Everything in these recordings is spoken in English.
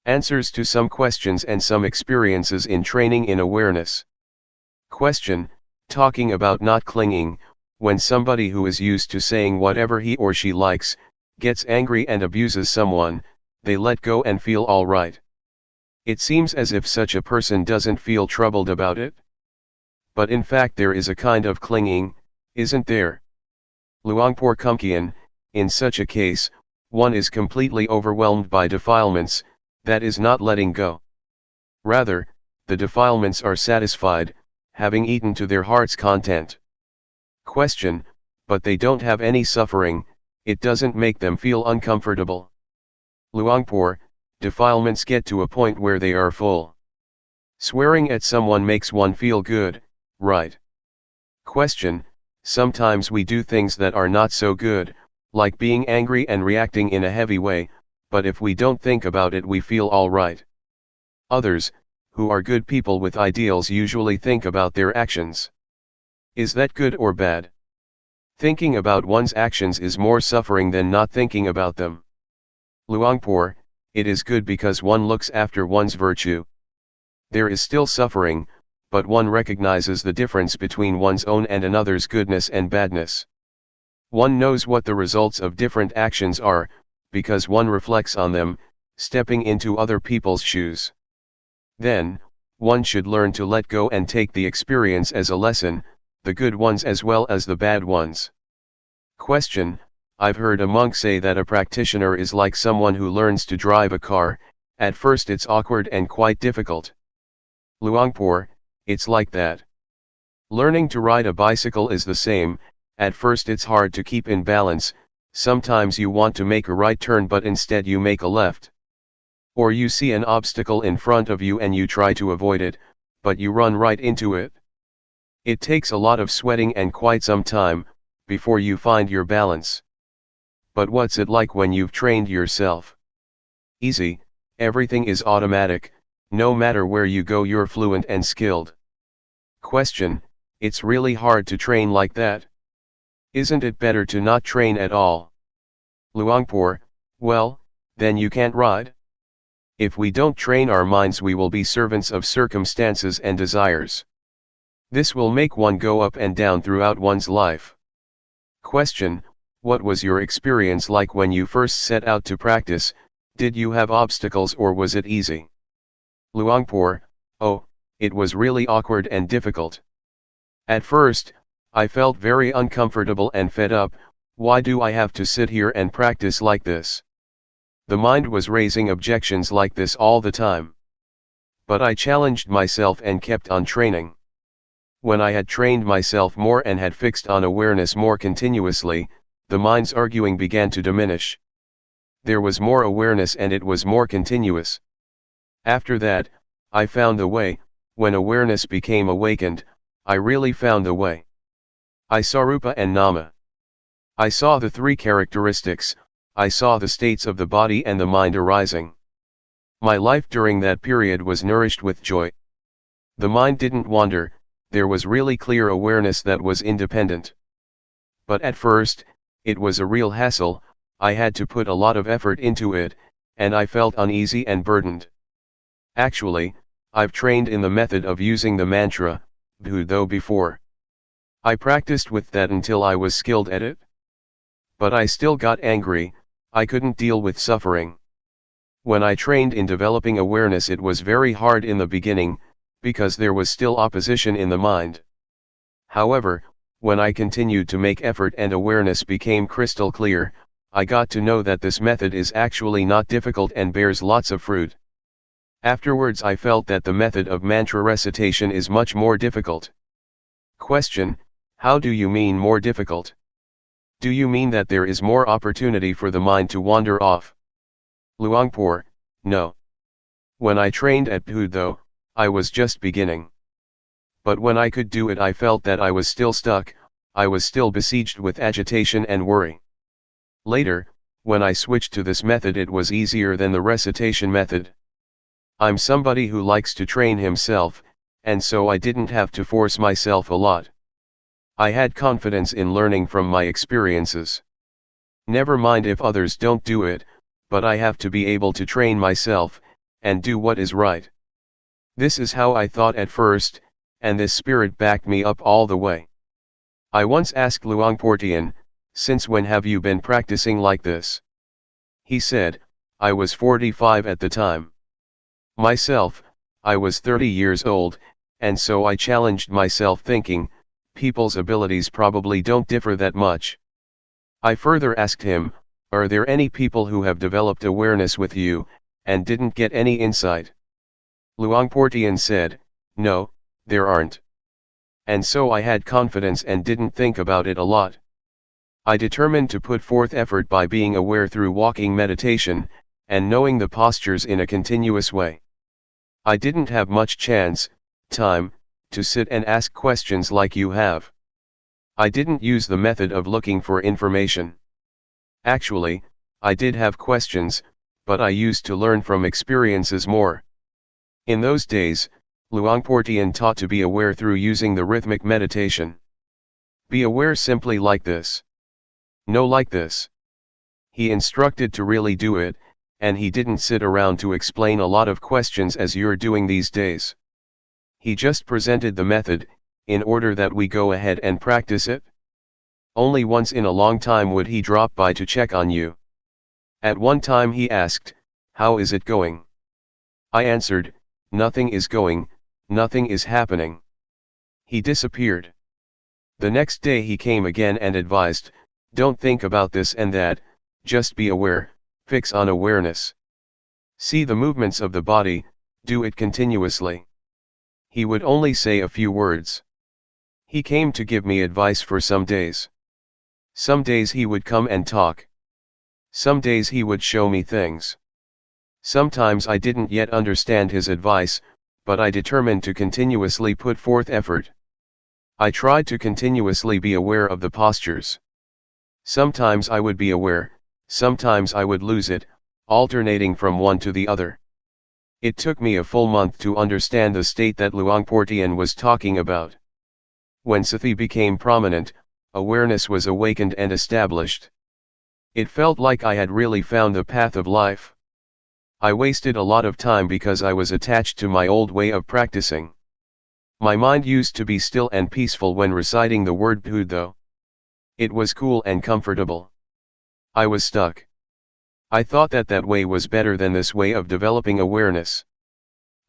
Answers to some questions and some experiences in training in awareness. Question: talking about not clinging, when somebody who is used to saying whatever he or she likes, gets angry and abuses someone, they let go and feel all right. It seems as if such a person doesn't feel troubled about it. But in fact there is a kind of clinging, isn't there? Luangpor Teean, in such a case, one is completely overwhelmed by defilements, that is not letting go. Rather, the defilements are satisfied, having eaten to their heart's content. Question: but they don't have any suffering, it doesn't make them feel uncomfortable. Luangpor: defilements get to a point where they are full. Swearing at someone makes one feel good, right? Question: sometimes we do things that are not so good, like being angry and reacting in a heavy way, but if we don't think about it we feel all right. Others, who are good people with ideals, usually think about their actions. Is that good or bad? Thinking about one's actions is more suffering than not thinking about them. Luangpor: it is good because one looks after one's virtue. There is still suffering, but one recognizes the difference between one's own and another's goodness and badness. One knows what the results of different actions are, because one reflects on them, stepping into other people's shoes. Then, one should learn to let go and take the experience as a lesson, the good ones as well as the bad ones. Question: I've heard a monk say that a practitioner is like someone who learns to drive a car. At first it's awkward and quite difficult. Luangpor: it's like that. Learning to ride a bicycle is the same. At first it's hard to keep in balance. Sometimes you want to make a right turn but instead you make a left. Or you see an obstacle in front of you and you try to avoid it, but you run right into it. It takes a lot of sweating and quite some time, before you find your balance. But what's it like when you've trained yourself? Easy, everything is automatic, no matter where you go you're fluent and skilled. Question: it's really hard to train like that? Isn't it better to not train at all? Luangpor: well, then you can't ride. If we don't train our minds we will be servants of circumstances and desires. This will make one go up and down throughout one's life. Question: what was your experience like when you first set out to practice? Did you have obstacles or was it easy? Luangpor: oh, it was really awkward and difficult. At first, I felt very uncomfortable and fed up. Why do I have to sit here and practice like this? The mind was raising objections like this all the time. But I challenged myself and kept on training. When I had trained myself more and had fixed on awareness more continuously, the mind's arguing began to diminish. There was more awareness and it was more continuous. After that, I found the way. When awareness became awakened, I really found the way. I saw Rupa and Nama. I saw the three characteristics, I saw the states of the body and the mind arising. My life during that period was nourished with joy. The mind didn't wander, there was really clear awareness that was independent. But at first, it was a real hassle, I had to put a lot of effort into it, and I felt uneasy and burdened. Actually, I've trained in the method of using the mantra, Bhudo before. I practiced with that until I was skilled at it. But I still got angry, I couldn't deal with suffering. When I trained in developing awareness it was very hard in the beginning, because there was still opposition in the mind. However, when I continued to make effort and awareness became crystal clear, I got to know that this method is actually not difficult and bears lots of fruit. Afterwards I felt that the method of mantra recitation is much more difficult. Question: how do you mean more difficult? Do you mean that there is more opportunity for the mind to wander off? Luangpor, no. When I trained at Phu though, I was just beginning. But when I could do it I felt that I was still stuck, I was still besieged with agitation and worry. Later, when I switched to this method it was easier than the recitation method. I'm somebody who likes to train himself, and so I didn't have to force myself a lot. I had confidence in learning from my experiences. Never mind if others don't do it, but I have to be able to train myself, and do what is right. This is how I thought at first, and this spirit backed me up all the way. I once asked Luangpor Teean, "Since when have you been practicing like this?" He said, "I was 45 at the time. Myself, I was 30 years old, and so I challenged myself thinking, people's abilities probably don't differ that much." I further asked him, "Are there any people who have developed awareness with you, and didn't get any insight?" Luangpor Teean said, "No, there aren't." And so I had confidence and didn't think about it a lot. I determined to put forth effort by being aware through walking meditation, and knowing the postures in a continuous way. I didn't have much time, to sit and ask questions like you have. I didn't use the method of looking for information. Actually, I did have questions, but I used to learn from experiences more. In those days, Luangpor Teean taught to be aware through using the rhythmic meditation. Be aware simply like this. No like this. He instructed to really do it, and he didn't sit around to explain a lot of questions as you're doing these days. He just presented the method, in order that we go ahead and practice it. Only once in a long time would he drop by to check on you. At one time he asked, "How is it going?" I answered, "Nothing is going, nothing is happening." He disappeared. The next day he came again and advised, "Don't think about this and that, just be aware, fix on awareness. See the movements of the body, do it continuously." He would only say a few words. He came to give me advice for some days. Some days he would come and talk. Some days he would show me things. Sometimes I didn't yet understand his advice, but I determined to continuously put forth effort. I tried to continuously be aware of the postures. Sometimes I would be aware, sometimes I would lose it, alternating from one to the other. It took me a full month to understand the state that Luangpor Teean was talking about. When sati became prominent, awareness was awakened and established. It felt like I had really found the path of life. I wasted a lot of time because I was attached to my old way of practicing. My mind used to be still and peaceful when reciting the word Phu though. It was cool and comfortable. I was stuck. I thought that that way was better than this way of developing awareness.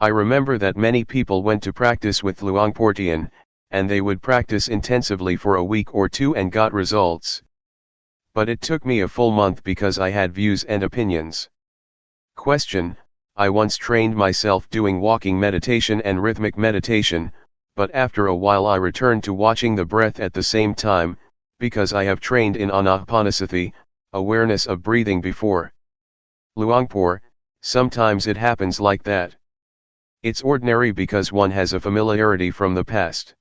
I remember that many people went to practice with Luangpor Teean, and they would practice intensively for a week or two and got results. But it took me a full month because I had views and opinions. Question: I once trained myself doing walking meditation and rhythmic meditation, but after a while I returned to watching the breath at the same time, because I have trained in anapanasati, awareness of breathing before. Luangpor, sometimes it happens like that. It's ordinary because one has a familiarity from the past.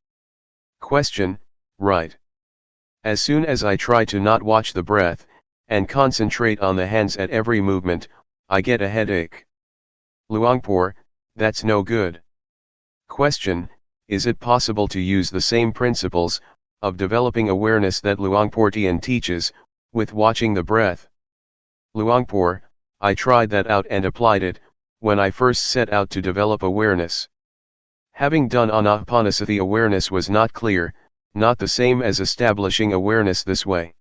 Question: right. As soon as I try to not watch the breath, and concentrate on the hands at every movement, I get a headache. Luangpor, that's no good. Question: is it possible to use the same principles, of developing awareness that Luangpor Teean teaches, with watching the breath? Luangpor, I tried that out and applied it, when I first set out to develop awareness. Having done anapanasati, awareness was not clear, not the same as establishing awareness this way.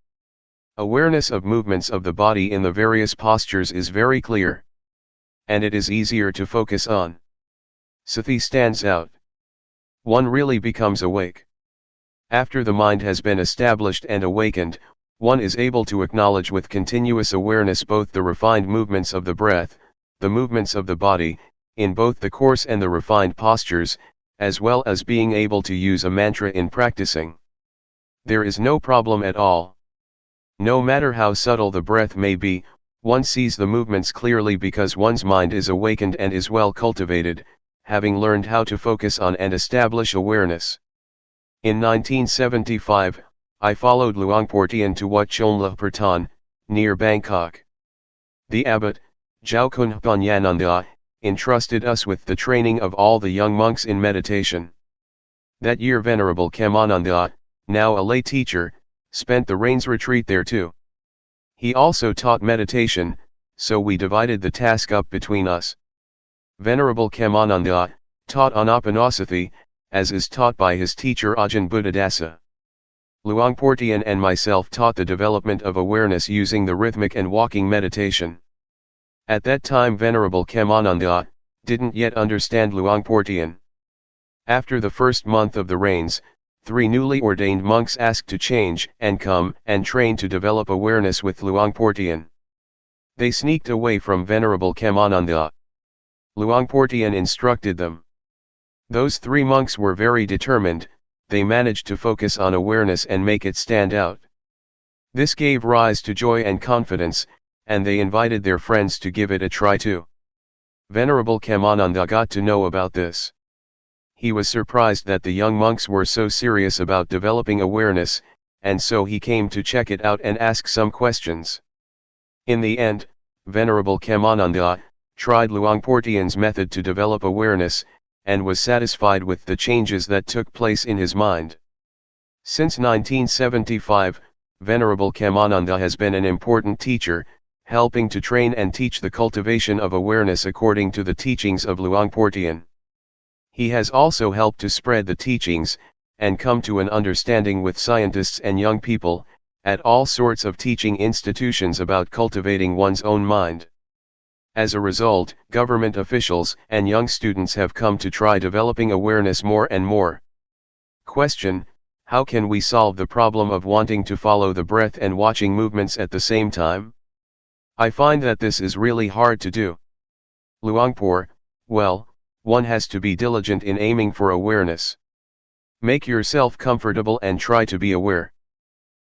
Awareness of movements of the body in the various postures is very clear. And it is easier to focus on. Sati stands out. One really becomes awake. After the mind has been established and awakened, one is able to acknowledge with continuous awareness both the refined movements of the breath, the movements of the body, in both the coarse and the refined postures, as well as being able to use a mantra in practicing. There is no problem at all. No matter how subtle the breath may be, one sees the movements clearly because one's mind is awakened and is well cultivated, having learned how to focus on and establish awareness. In 1975, I followed Luangpor Teean to Wat Luangpor Teean, near Bangkok. The abbot, Jaukhun Panyananda, entrusted us with the training of all the young monks in meditation. That year Venerable Khemananda, now a lay teacher, spent the rains retreat there too. He also taught meditation, so we divided the task up between us. Venerable Khemananda taught Anapanasati, as is taught by his teacher Ajahn Buddhadasa. Luangpor Teean and myself taught the development of awareness using the rhythmic and walking meditation. At that time Venerable Khemananda didn't yet understand Luangpor Teean. After the first month of the rains, 3 newly ordained monks asked to change and come and train to develop awareness with Luangpor Teean. They sneaked away from Venerable Khemananda. Luangpor Teean instructed them. Those 3 monks were very determined, they managed to focus on awareness and make it stand out. This gave rise to joy and confidence, and they invited their friends to give it a try too. Venerable Khemananda got to know about this. He was surprised that the young monks were so serious about developing awareness, and so he came to check it out and ask some questions. In the end, Venerable Khemananda tried Luangpor Teean's method to develop awareness, and was satisfied with the changes that took place in his mind. Since 1975, Venerable Khemananda has been an important teacher, helping to train and teach the cultivation of awareness according to the teachings of Luangpor Teean. He has also helped to spread the teachings, and come to an understanding with scientists and young people, at all sorts of teaching institutions about cultivating one's own mind. As a result, government officials and young students have come to try developing awareness more and more. Question: how can we solve the problem of wanting to follow the breath and watching movements at the same time? I find that this is really hard to do. Luangpor: well, one has to be diligent in aiming for awareness. Make yourself comfortable and try to be aware.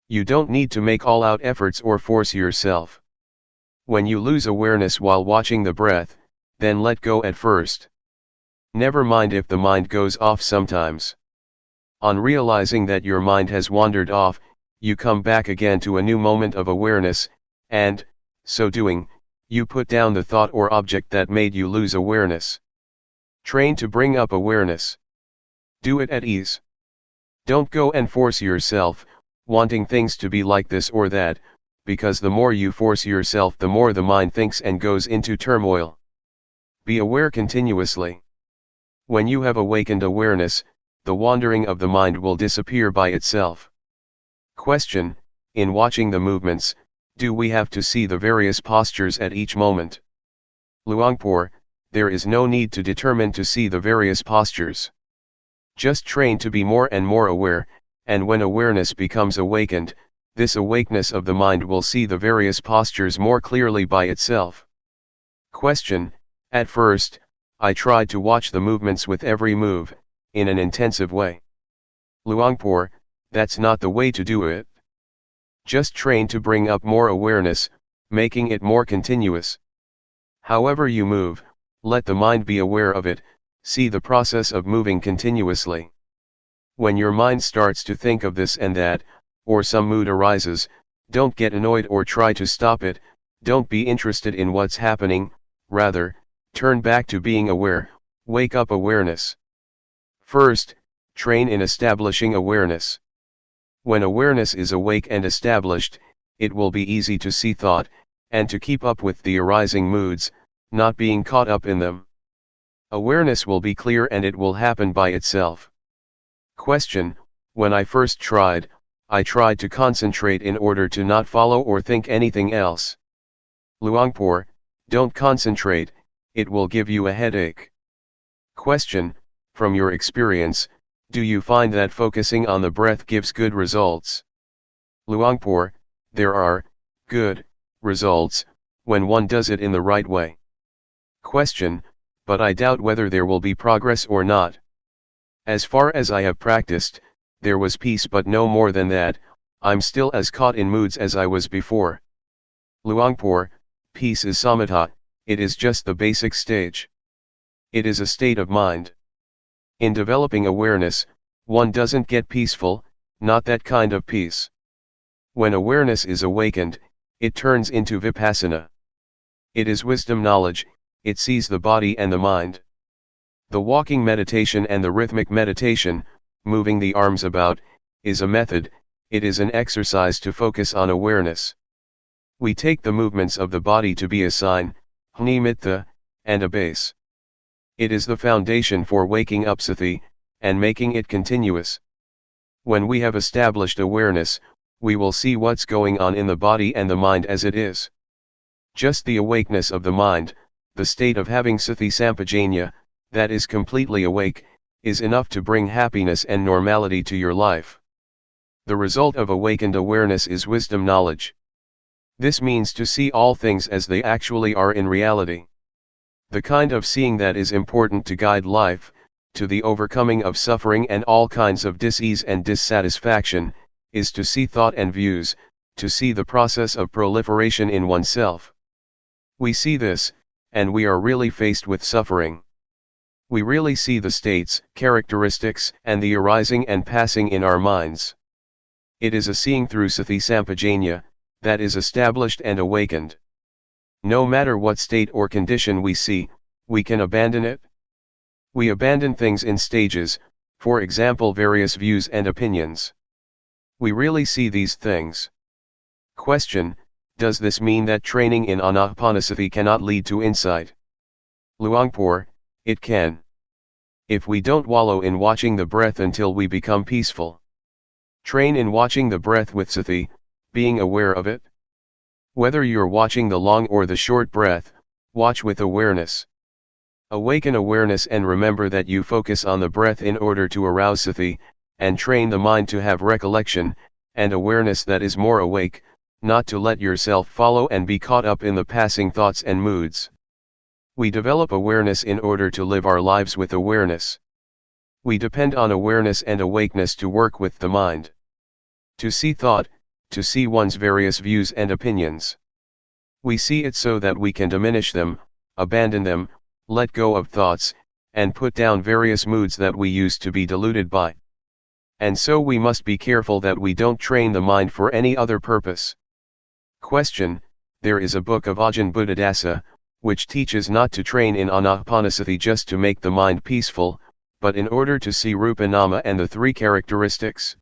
You don't need to make all-out efforts or force yourself. When you lose awareness while watching the breath, then let go at first. Never mind if the mind goes off sometimes. On realizing that your mind has wandered off, you come back again to a new moment of awareness, and, so doing, you put down the thought or object that made you lose awareness. Train to bring up awareness. Do it at ease. Don't go and force yourself, wanting things to be like this or that, because the more you force yourself the more the mind thinks and goes into turmoil. Be aware continuously. When you have awakened awareness, the wandering of the mind will disappear by itself. Question: in watching the movements, do we have to see the various postures at each moment? Luangpor: there is no need to determine to see the various postures. Just train to be more and more aware, and when awareness becomes awakened, this awakeness of the mind will see the various postures more clearly by itself. Question: at first, I tried to watch the movements with every move, in an intensive way. Luangpor: that's not the way to do it. Just train to bring up more awareness, making it more continuous. However you move, let the mind be aware of it, see the process of moving continuously. When your mind starts to think of this and that, or some mood arises, don't get annoyed or try to stop it, don't be interested in what's happening, rather, turn back to being aware, wake up awareness. First, train in establishing awareness. When awareness is awake and established, it will be easy to see thought, and to keep up with the arising moods, not being caught up in them. Awareness will be clear and it will happen by itself. Question: when I first tried, I tried to concentrate in order to not follow or think anything else. Luangpor: don't concentrate, it will give you a headache. Question: from your experience, do you find that focusing on the breath gives good results? Luangpor: there are good results when one does it in the right way. Question: but I doubt whether there will be progress or not. As far as I have practiced, there was peace but no more than that, I'm still as caught in moods as I was before. Luangpor, peace is samatha, it is just the basic stage. It is a state of mind. In developing awareness, one doesn't get peaceful, not that kind of peace. When awareness is awakened, it turns into Vipassana. It is wisdom knowledge, it sees the body and the mind. The walking meditation and the rhythmic meditation, moving the arms about, is a method, it is an exercise to focus on awareness. We take the movements of the body to be a sign, nimitta, and a base. It is the foundation for waking up sati, and making it continuous. When we have established awareness, we will see what's going on in the body and the mind as it is. Just the awakeness of the mind, the state of having sati sampajanya, that is completely awake, is enough to bring happiness and normality to your life. The result of awakened awareness is wisdom knowledge. This means to see all things as they actually are in reality. The kind of seeing that is important to guide life, to the overcoming of suffering and all kinds of dis-ease and dissatisfaction, is to see thought and views, to see the process of proliferation in oneself. We see this, and we are really faced with suffering. We really see the states, characteristics, and the arising and passing in our minds. It is a seeing through sati sampajanya, that is established and awakened. No matter what state or condition we see, we can abandon it. We abandon things in stages, for example various views and opinions. We really see these things. Question: does this mean that training in anapanasati cannot lead to insight? Luangpor, it can. If we don't wallow in watching the breath until we become peaceful. Train in watching the breath with sati, being aware of it. Whether you're watching the long or the short breath, watch with awareness. Awaken awareness and remember that you focus on the breath in order to arouse sati, and train the mind to have recollection, and awareness that is more awake, not to let yourself follow and be caught up in the passing thoughts and moods. We develop awareness in order to live our lives with awareness. We depend on awareness and awakeness to work with the mind. To see thought, to see one's various views and opinions. We see it so that we can diminish them, abandon them, let go of thoughts, and put down various moods that we used to be deluded by. And so we must be careful that we don't train the mind for any other purpose. Question: there is a book of Ajahn Buddhadasa, which teaches not to train in anapanasati just to make the mind peaceful, but in order to see rupa nama and the three characteristics.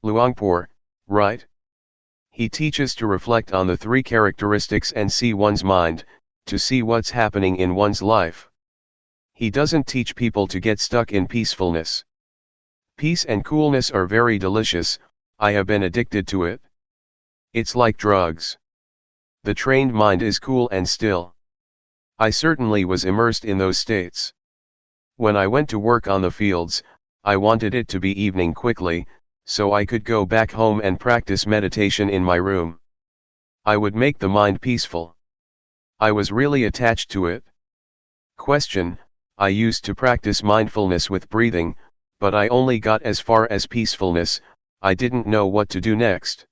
Luangpor, right? He teaches to reflect on the three characteristics and see one's mind, to see what's happening in one's life. He doesn't teach people to get stuck in peacefulness. Peace and coolness are very delicious, I have been addicted to it. It's like drugs. The trained mind is cool and still. I certainly was immersed in those states. When I went to work on the fields, I wanted it to be evening quickly, so I could go back home and practice meditation in my room. I would make the mind peaceful. I was really attached to it. Question: I used to practice mindfulness with breathing, but I only got as far as peacefulness, I didn't know what to do next.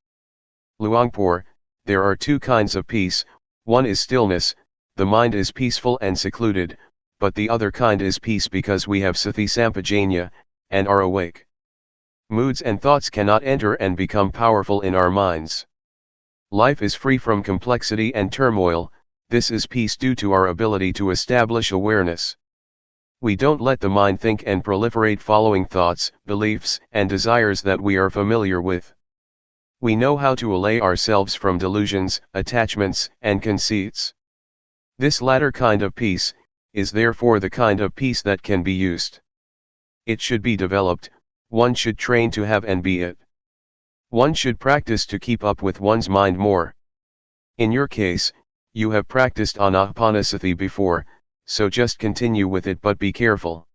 Luangpor, there are two kinds of peace, one is stillness, the mind is peaceful and secluded, but the other kind is peace because we have sati sampajanya, and are awake. Moods and thoughts cannot enter and become powerful in our minds. Life is free from complexity and turmoil, this is peace due to our ability to establish awareness. We don't let the mind think and proliferate following thoughts, beliefs, and desires that we are familiar with. We know how to allay ourselves from delusions, attachments, and conceits. This latter kind of peace is therefore the kind of peace that can be used. It should be developed, one should train to have and be it. One should practice to keep up with one's mind more. In your case, you have practiced anapanasati before, so just continue with it but be careful.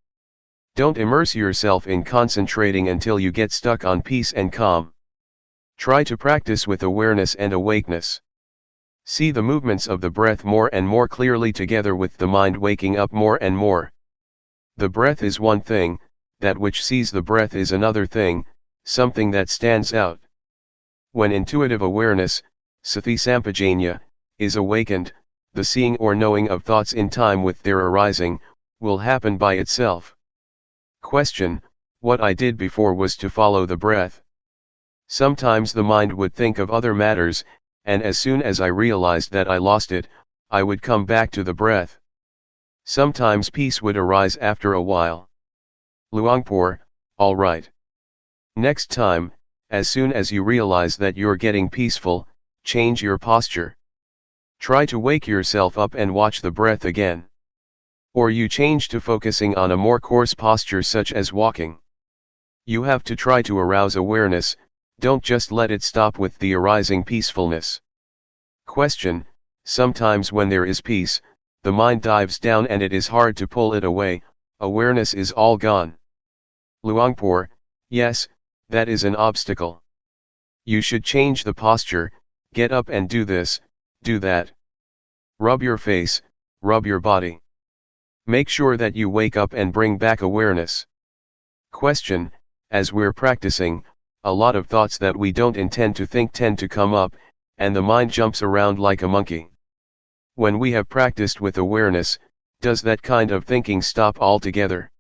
Don't immerse yourself in concentrating until you get stuck on peace and calm. Try to practice with awareness and awakeness. See the movements of the breath more and more clearly together with the mind waking up more and more. The breath is one thing, that which sees the breath is another thing, something that stands out. When intuitive awareness, sati sampajanya, is awakened, the seeing or knowing of thoughts in time with their arising, will happen by itself. Question: what I did before was to follow the breath. Sometimes the mind would think of other matters, and as soon as I realized that I lost it, I would come back to the breath. Sometimes peace would arise after a while. Luangpor: all right. Next time, as soon as you realize that you're getting peaceful, change your posture. Try to wake yourself up and watch the breath again. Or you change to focusing on a more coarse posture such as walking. You have to try to arouse awareness, don't just let it stop with the arising peacefulness. Question: sometimes when there is peace, the mind dives down and it is hard to pull it away, awareness is all gone. Luangpor: yes, that is an obstacle. You should change the posture, get up and do this, do that. Rub your face, rub your body. Make sure that you wake up and bring back awareness. Question: as we're practicing, a lot of thoughts that we don't intend to think tend to come up, and the mind jumps around like a monkey. When we have practiced with awareness, does that kind of thinking stop altogether?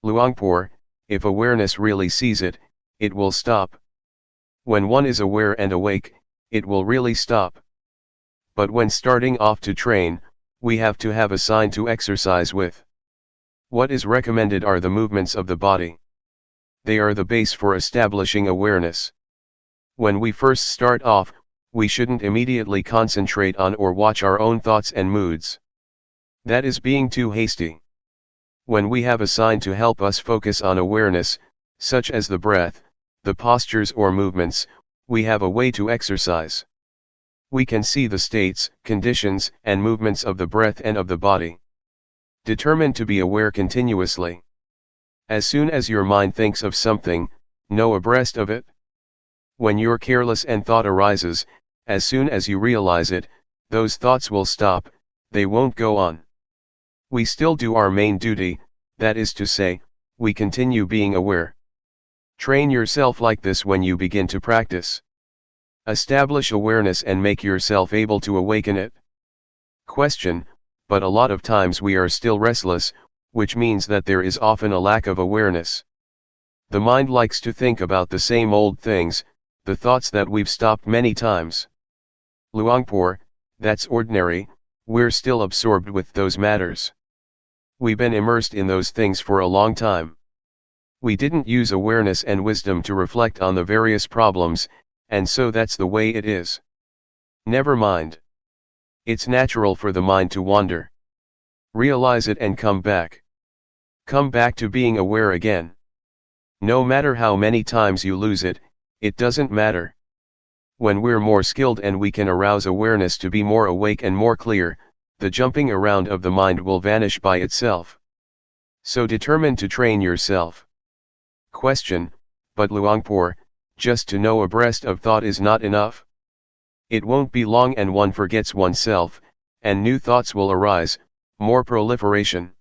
Luangpor: if awareness really sees it, it will stop. When one is aware and awake, it will really stop. But when starting off to train, we have to have a sign to exercise with. What is recommended are the movements of the body. They are the base for establishing awareness. When we first start off, we shouldn't immediately concentrate on or watch our own thoughts and moods. That is being too hasty. When we have a sign to help us focus on awareness, such as the breath, the postures or movements, we have a way to exercise. We can see the states, conditions, and movements of the breath and of the body. Determine to be aware continuously. As soon as your mind thinks of something, know abreast of it. When you're careless and thought arises, as soon as you realize it, those thoughts will stop, they won't go on. We still do our main duty, that is to say, we continue being aware. Train yourself like this when you begin to practice. Establish awareness and make yourself able to awaken it. Question: but a lot of times we are still restless, which means that there is often a lack of awareness. The mind likes to think about the same old things, the thoughts that we've stopped many times. Luangpor: that's ordinary, we're still absorbed with those matters. We've been immersed in those things for a long time. We didn't use awareness and wisdom to reflect on the various problems, and so that's the way it is. Never mind. It's natural for the mind to wander. Realize it and come back. Come back to being aware again. No matter how many times you lose it, it doesn't matter. When we're more skilled and we can arouse awareness to be more awake and more clear, the jumping around of the mind will vanish by itself. So determine to train yourself. Question: but Luangpor, just to know abreast of thought is not enough? It won't be long and one forgets oneself, and new thoughts will arise, more proliferation.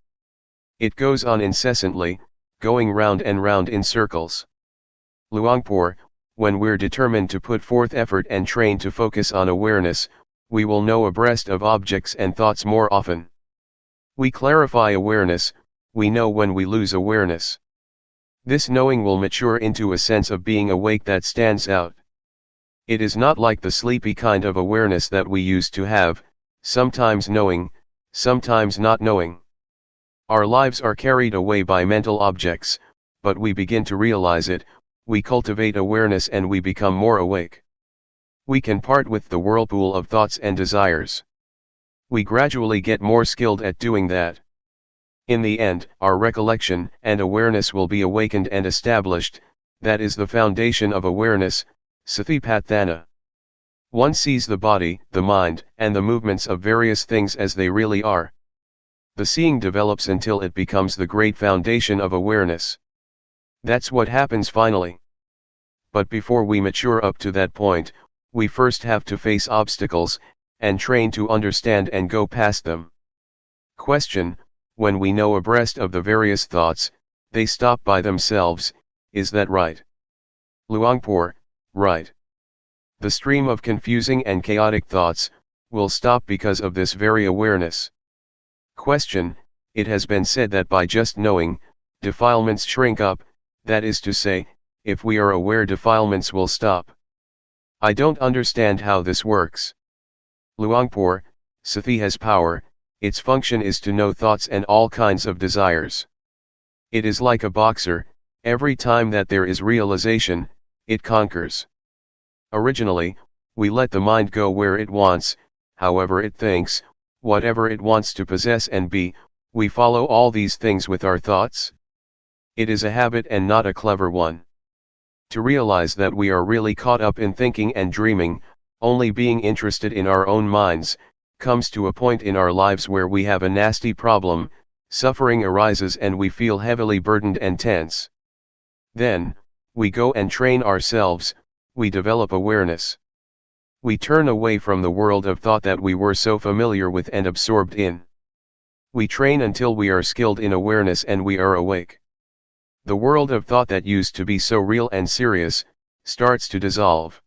It goes on incessantly, going round and round in circles. Luangpor: when we're determined to put forth effort and train to focus on awareness, we will know abreast of objects and thoughts more often. We clarify awareness, we know when we lose awareness. This knowing will mature into a sense of being awake that stands out. It is not like the sleepy kind of awareness that we used to have, sometimes knowing, sometimes not knowing. Our lives are carried away by mental objects, but we begin to realize it, we cultivate awareness and we become more awake. We can part with the whirlpool of thoughts and desires. We gradually get more skilled at doing that. In the end, our recollection and awareness will be awakened and established, that is the foundation of awareness, satipatthana. One sees the body, the mind, and the movements of various things as they really are. The seeing develops until it becomes the great foundation of awareness. That's what happens finally. But before we mature up to that point, we first have to face obstacles, and train to understand and go past them. Question: when we know abreast of the various thoughts, they stop by themselves, is that right? Luangpor: right. The stream of confusing and chaotic thoughts will stop because of this very awareness. Question: It has been said that by just knowing, defilements shrink up, that is to say, if we are aware, defilements will stop. I don't understand how this works. Luangpor, Sati has power, its function is to know thoughts and all kinds of desires. It is like a boxer, every time that there is realization, it conquers. Originally, we let the mind go where it wants, however it thinks, whatever it wants to possess and be, we follow all these things with our thoughts. It is a habit and not a clever one. To realize that we are really caught up in thinking and dreaming, only being interested in our own minds, comes to a point in our lives where we have a nasty problem, suffering arises and we feel heavily burdened and tense. Then, we go and train ourselves, we develop awareness. We turn away from the world of thought that we were so familiar with and absorbed in. We train until we are skilled in awareness and we are awake. The world of thought that used to be so real and serious, starts to dissolve.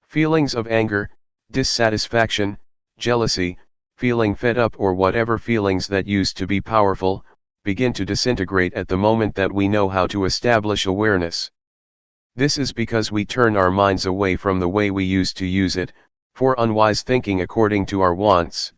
Feelings of anger, dissatisfaction, jealousy, feeling fed up or whatever feelings that used to be powerful, begin to disintegrate at the moment that we know how to establish awareness. This is because we turn our minds away from the way we used to use it, for unwise thinking according to our wants.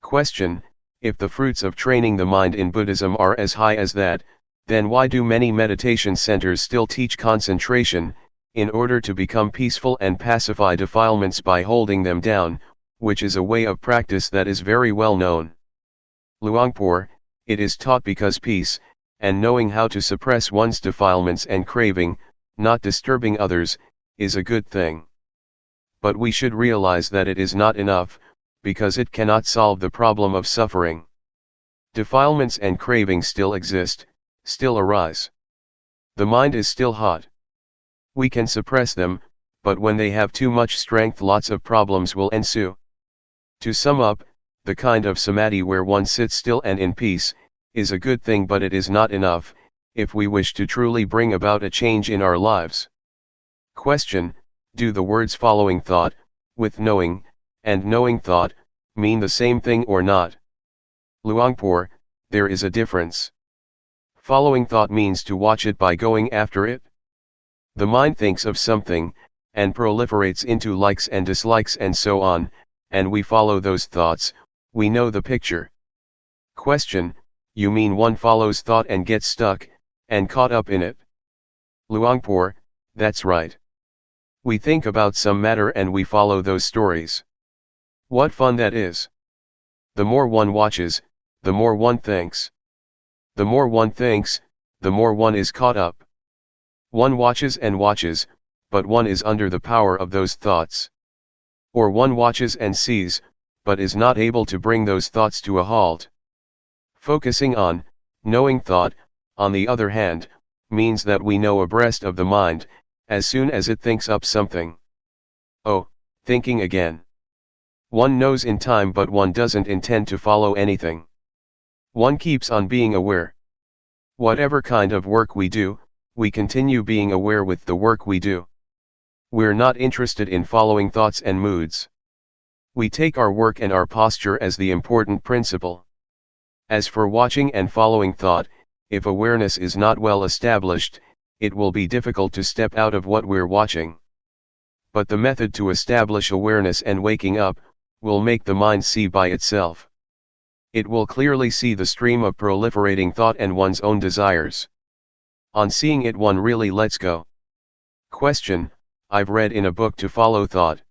Question: If the fruits of training the mind in Buddhism are as high as that, then why do many meditation centers still teach concentration, in order to become peaceful and pacify defilements by holding them down, which is a way of practice that is very well known? Luangpor, it is taught because peace, and knowing how to suppress one's defilements and craving, not disturbing others, is a good thing. But we should realize that it is not enough, because it cannot solve the problem of suffering. Defilements and cravings still exist, still arise. The mind is still hot. We can suppress them, but when they have too much strength, lots of problems will ensue. To sum up, the kind of samadhi where one sits still and in peace, is a good thing, but it is not enough, if we wish to truly bring about a change in our lives. Question: Do the words following thought, with knowing, and knowing thought, mean the same thing or not? Luangpor, there is a difference. Following thought means to watch it by going after it. The mind thinks of something, and proliferates into likes and dislikes and so on, and we follow those thoughts, we know the picture. Question: You mean one follows thought and gets stuck, and caught up in it? Luangpor, that's right. We think about some matter and we follow those stories. What fun that is! The more one watches, the more one thinks. The more one thinks, the more one is caught up. One watches and watches, but one is under the power of those thoughts. Or one watches and sees, but is not able to bring those thoughts to a halt. Focusing on, knowing thought, on the other hand, means that we know abreast of the mind, as soon as it thinks up something. Oh, thinking again. One knows in time, but one doesn't intend to follow anything. One keeps on being aware. Whatever kind of work we do, we continue being aware with the work we do. We're not interested in following thoughts and moods. We take our work and our posture as the important principle. As for watching and following thought, if awareness is not well established, it will be difficult to step out of what we're watching. But the method to establish awareness and waking up, will make the mind see by itself. It will clearly see the stream of proliferating thought and one's own desires. On seeing it, one really lets go. Question: I've read in a book to follow thought.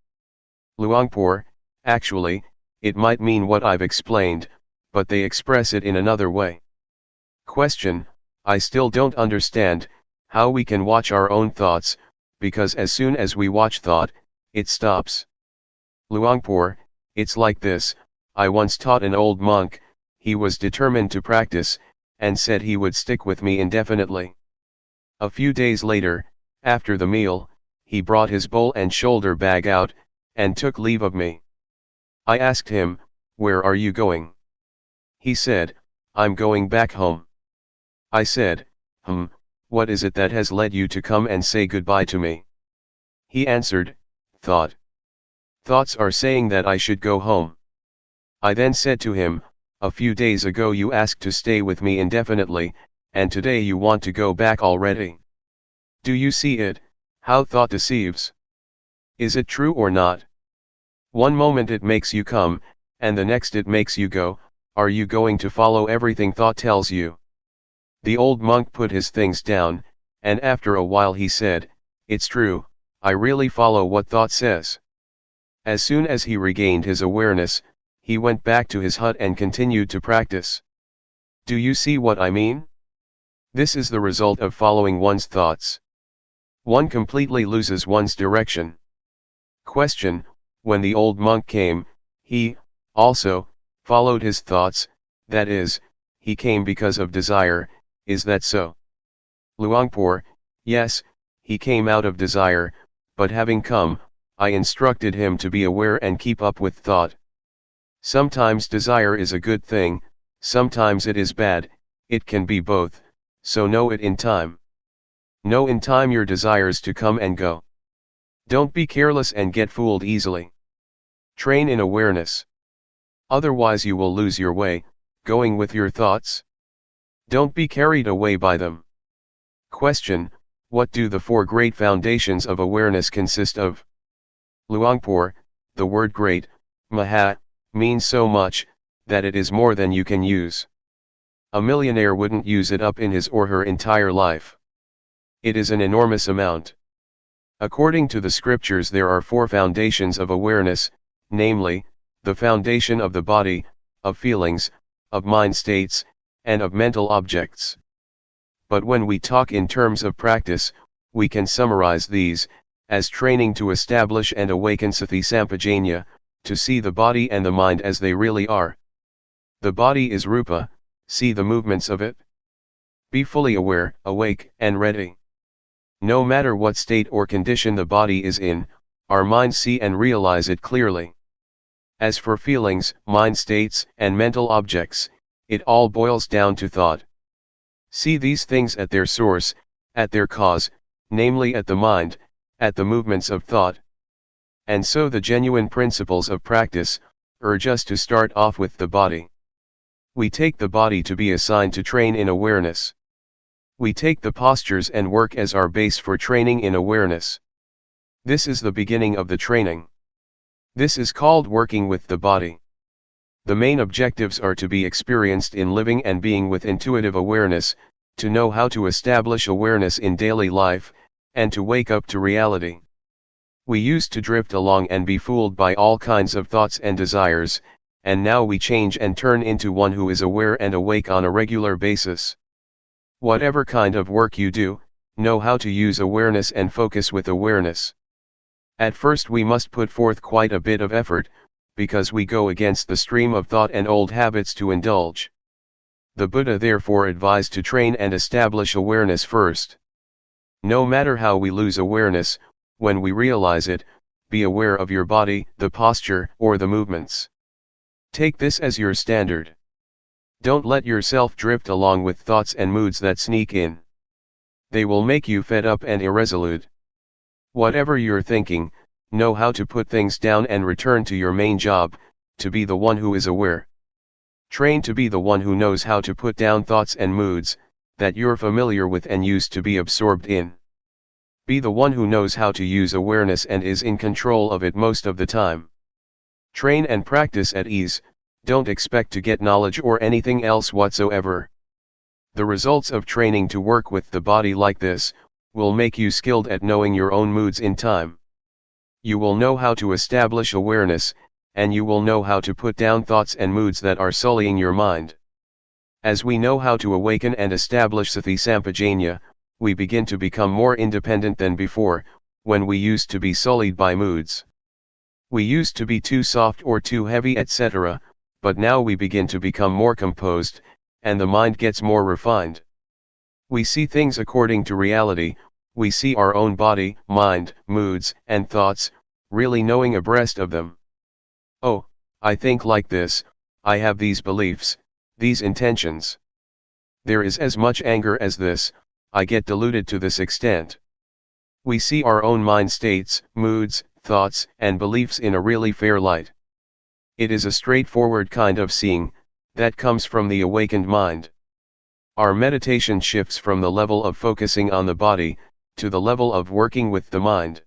Luangpor, actually, it might mean what I've explained, but they express it in another way. Question: I still don't understand how we can watch our own thoughts, because as soon as we watch thought, it stops. Luangpor, it's like this. I once taught an old monk, he was determined to practice, and said he would stick with me indefinitely. A few days later, after the meal, he brought his bowl and shoulder bag out, and took leave of me. I asked him, "Where are you going?" He said, "I'm going back home." I said, What is it that has led you to come and say goodbye to me?" He answered, thought. Thoughts are saying that I should go home. I then said to him, a few days ago you asked to stay with me indefinitely, and today you want to go back already. Do you see it, how thought deceives? Is it true or not? One moment it makes you come, and the next it makes you go. Are you going to follow everything thought tells you? The old monk put his things down, and after a while he said, it's true, I really follow what thought says. As soon as he regained his awareness, he went back to his hut and continued to practice. Do you see what I mean? This is the result of following one's thoughts. One completely loses one's direction. Question: when the old monk came, he, also, followed his thoughts, that is, he came because of desire, is that so? Luangpor: yes, he came out of desire, but having come, I instructed him to be aware and keep up with thought. Sometimes desire is a good thing, sometimes it is bad, it can be both, so know it in time. Know in time your desires to come and go. Don't be careless and get fooled easily. Train in awareness. Otherwise you will lose your way, going with your thoughts. Don't be carried away by them. Question: what do the four great foundations of awareness consist of? Luangpor: the word great, maha, means so much, that it is more than you can use. A millionaire wouldn't use it up in his or her entire life. It is an enormous amount. According to the scriptures there are four foundations of awareness, namely, the foundation of the body, of feelings, of mind states, and of mental objects. But when we talk in terms of practice, we can summarize these, as training to establish and awaken sati sampajanya, to see the body and the mind as they really are. The body is rupa, see the movements of it. Be fully aware, awake, and ready. No matter what state or condition the body is in, our minds see and realize it clearly. As for feelings, mind states, and mental objects, it all boils down to thought. See these things at their source, at their cause, namely at the mind, at the movements of thought. And so the genuine principles of practice urge us to start off with the body. We take the body to be assigned to train in awareness. We take the postures and work as our base for training in awareness. This is the beginning of the training. This is called working with the body. The main objectives are to be experienced in living and being with intuitive awareness, to know how to establish awareness in daily life, and to wake up to reality. We used to drift along and be fooled by all kinds of thoughts and desires, and now we change and turn into one who is aware and awake on a regular basis. Whatever kind of work you do, know how to use awareness and focus with awareness. At first we must put forth quite a bit of effort, because we go against the stream of thought and old habits to indulge. The Buddha therefore advised to train and establish awareness first. No matter how we lose awareness, when we realize it, be aware of your body, the posture, or the movements. Take this as your standard. Don't let yourself drift along with thoughts and moods that sneak in. They will make you fed up and irresolute. Whatever you're thinking, know how to put things down and return to your main job, to be the one who is aware. Train to be the one who knows how to put down thoughts and moods that you're familiar with and used to be absorbed in. Be the one who knows how to use awareness and is in control of it most of the time. Train and practice at ease, don't expect to get knowledge or anything else whatsoever. The results of training to work with the body like this, will make you skilled at knowing your own moods in time. You will know how to establish awareness, and you will know how to put down thoughts and moods that are sullying your mind. As we know how to awaken and establish sati sampajanya, we begin to become more independent than before, when we used to be sullied by moods. We used to be too soft or too heavy, etc., but now we begin to become more composed, and the mind gets more refined. We see things according to reality, we see our own body, mind, moods, and thoughts, really knowing abreast of them. Oh, I think like this, I have these beliefs, these intentions. There is as much anger as this, I get deluded to this extent. We see our own mind states, moods, thoughts, and beliefs in a really fair light. It is a straightforward kind of seeing, that comes from the awakened mind. Our meditation shifts from the level of focusing on the body, to the level of working with the mind.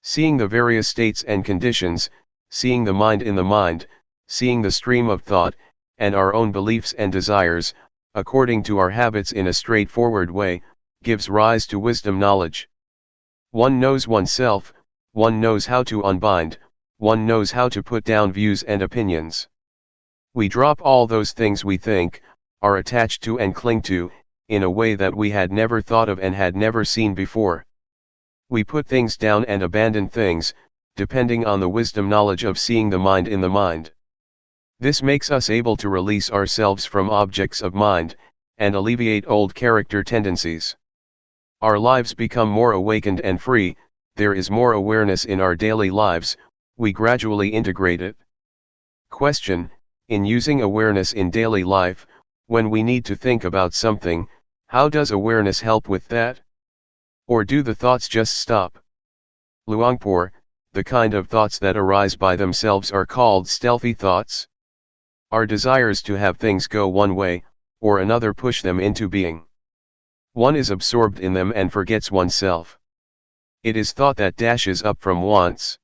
Seeing the various states and conditions, seeing the mind in the mind, seeing the stream of thought, and our own beliefs and desires, according to our habits in a straightforward way, gives rise to wisdom knowledge. One knows oneself, one knows how to unbind, one knows how to put down views and opinions. We drop all those things we think, are attached to and cling to, in a way that we had never thought of and had never seen before. We put things down and abandon things, depending on the wisdom knowledge of seeing the mind in the mind. This makes us able to release ourselves from objects of mind, and alleviate old character tendencies. Our lives become more awakened and free, there is more awareness in our daily lives, we gradually integrate it. Question: in using awareness in daily life, when we need to think about something, how does awareness help with that? Or do the thoughts just stop? Luangpor: the kind of thoughts that arise by themselves are called stealthy thoughts. Our desires to have things go one way, or another push them into being. One is absorbed in them and forgets oneself. It is thought that dashes up from wants.